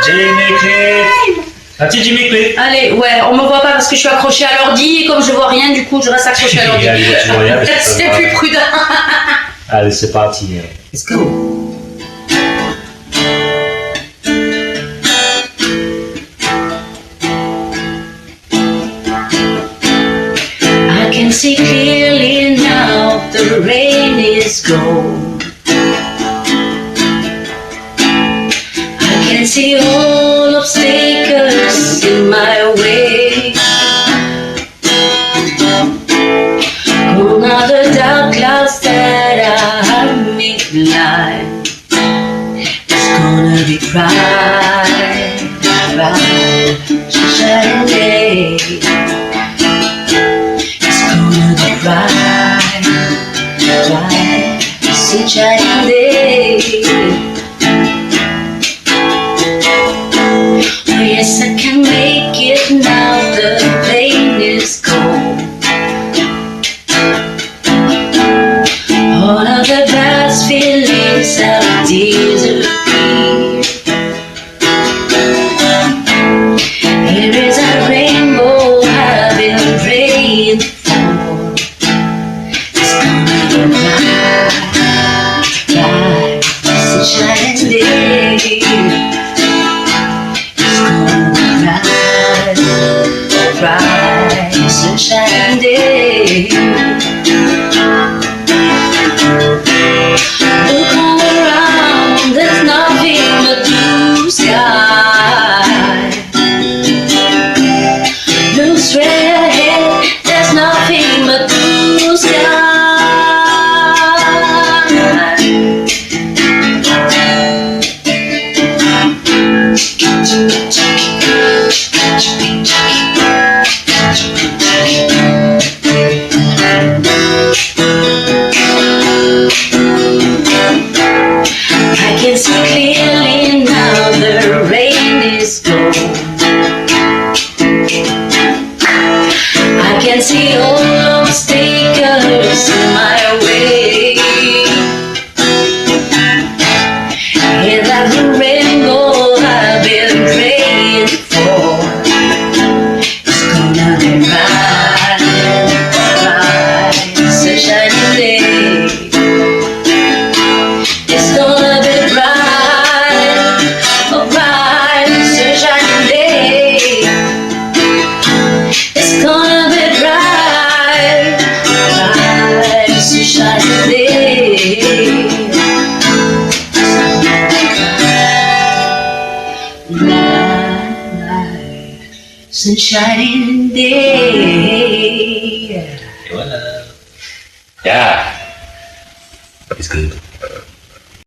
Jimmy Cliff. Un petit Jimmy Cliff. Allez, ouais, on me voit pas parce que je suis accrochée à l'ordi et comme je vois rien, du coup, je reste accrochée à l'ordi. C'est plus prudent. Allez, c'est parti. Let's go. I can see clearly now the rain is gone. I can see all obstacles in my way. Another dark clouds that I make blind. It's gonna be bright, bright, sunshine day. It's gonna be bright, bright, sunshine day. Oh yes, I can make it now. The pain is gone. All of the bad feelings have disappeared. Here is a rainbow I've been praying for. It's gonna be bright, bright, sunshine day. It's gonna be bright, bright, sunshine day. Look all around, there's nothing but blue sky. Look straight ahead, there's nothing but blue sky. I can see clearly now the rain is gone. I can see all obstacles in my way. Hear that the rainbow I've been praying for. It's gonna be bright, bright, sunshine day. It's gonna be bright, a bright, sunshine day. It's gonna be bright, bright, sunshine day. Bright, sunshine day. Et voilà. Yeah. It's good.